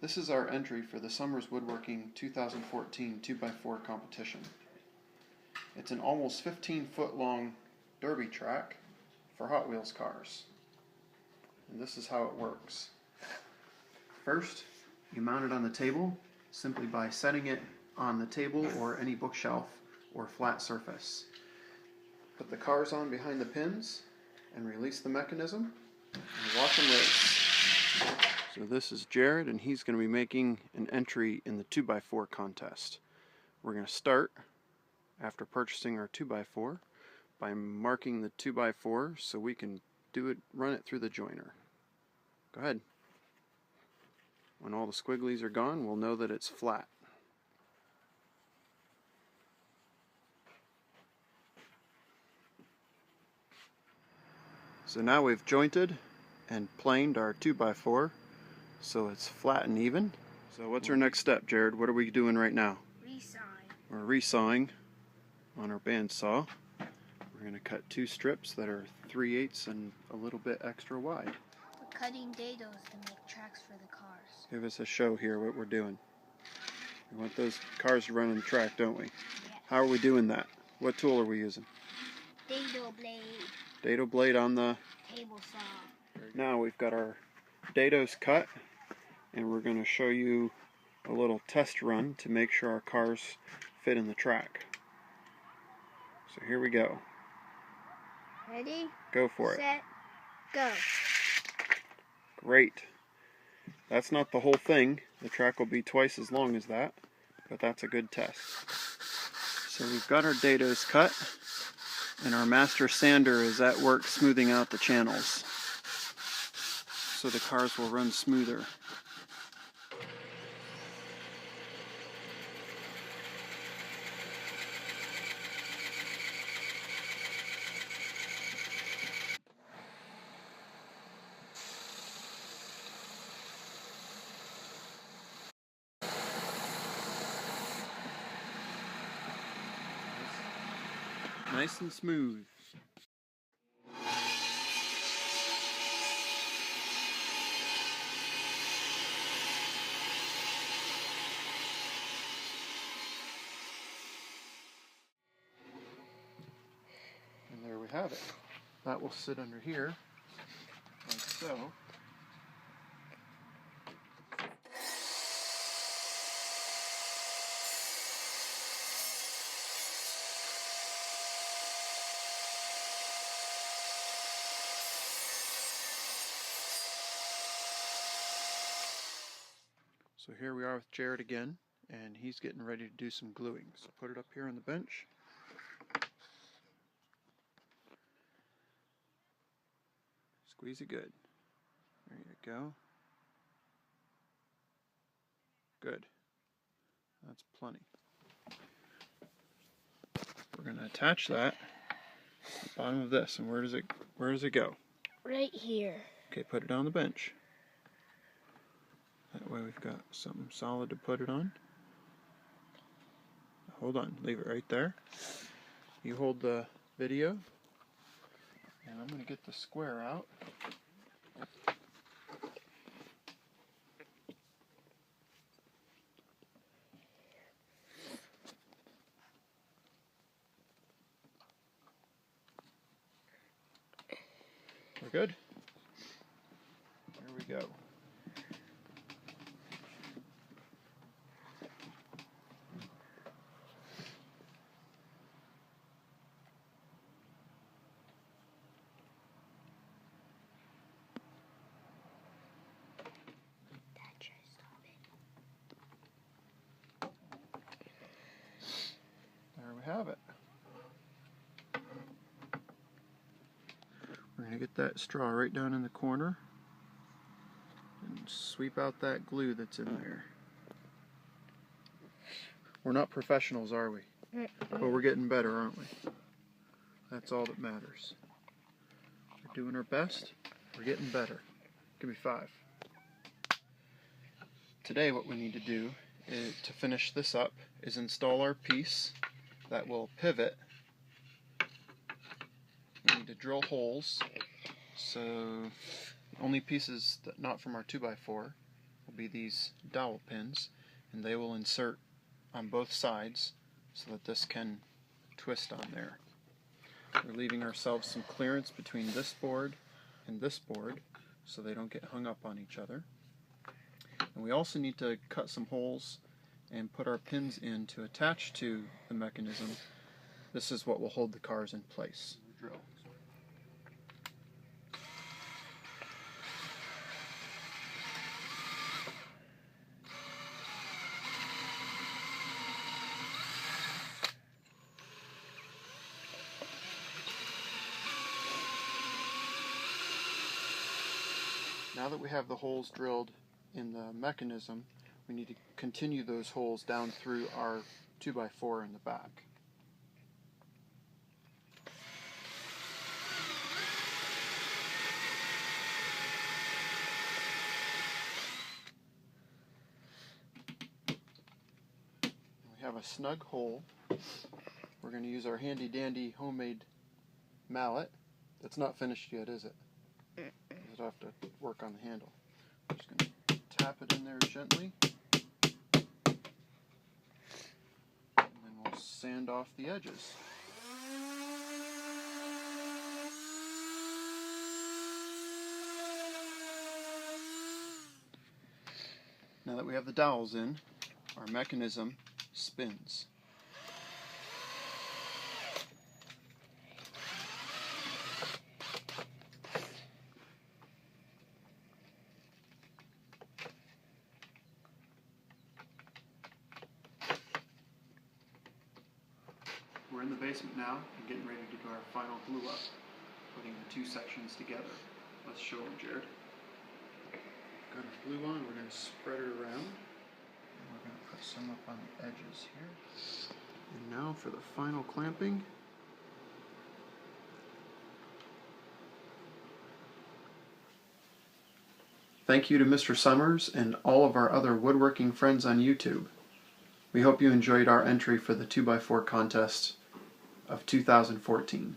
This is our entry for the Summers Woodworking 2014 2x4 competition. It's an almost 15-foot long derby track for Hot Wheels cars. And this is how it works. First, you mount it on the table simply by setting it on the table or any bookshelf or flat surface. Put the cars on behind the pins and release the mechanism and watch them race. So this is Jared, and he's going to be making an entry in the 2x4 contest. We're going to start, after purchasing our 2x4, by marking the 2x4 so we can run it through the joiner. Go ahead. When all the squigglies are gone, we'll know that it's flat. So now we've jointed and planed our 2x4 so it's flat and even. So what's our next step, Jared? What are we doing right now? Resawing. We're resawing on our bandsaw. We're going to cut two strips that are 3/8 and a little bit extra wide. We're cutting dados to make tracks for the cars. Give us a show here what we're doing. We want those cars to run on the track, don't we? Yes. How are we doing that? What tool are we using? Dado blade. Dado blade on the Table saw. Now we've got our dados cut, and we're going to show you a little test run to make sure our cars fit in the track. So here we go. Ready? Go for it. Set, go. Great. That's not the whole thing. The track will be twice as long as that, but that's a good test. So we've got our dados cut, and our master sander is at work smoothing out the channels so the cars will run smoother. Nice and smooth. And there we have it. That will sit under here, like so. So here we are with Jared again, and he's getting ready to do some gluing. So put it up here on the bench. Squeeze it good. There you go. Good. That's plenty. We're going to attach that to the bottom of this. And where does it go? Right here. Okay, put it on the bench. That way we've got something solid to put it on. Hold on, leave it right there. You hold the video, and I'm going to get the square out. We're good? Here we go. There we have it. We're going to get that straw right down in the corner and sweep out that glue that's in there. We're not professionals, are we? But we're getting better, aren't we? That's all that matters. We're doing our best. We're getting better. Give me 5. Today what we need to do to finish this up is install our piece that will pivot. We need to drill holes, so only pieces that not from our 2x4 will be these dowel pins, and they will insert on both sides so that this can twist on there. We're leaving ourselves some clearance between this board and this board so they don't get hung up on each other. And we also need to cut some holes and put our pins in to attach to the mechanism. This is what will hold the cars in place. Drill. Now that we have the holes drilled in the mechanism, we need to continue those holes down through our 2x4 in the back. We have a snug hole. We're going to use our handy dandy homemade mallet. It's not finished yet, is it? I'll have to work on the handle. I'm just going to tap it in there gently, and then we'll sand off the edges. Now that we have the dowels in, our mechanism spins. We're in the basement now and getting ready to do our final glue up, putting the two sections together. Let's show them, Jared. Got our glue on, we're going to spread it around. And we're going to put some up on the edges here. And now for the final clamping. Thank you to Mr. Summers and all of our other woodworking friends on YouTube. We hope you enjoyed our entry for the 2x4 contest of 2014.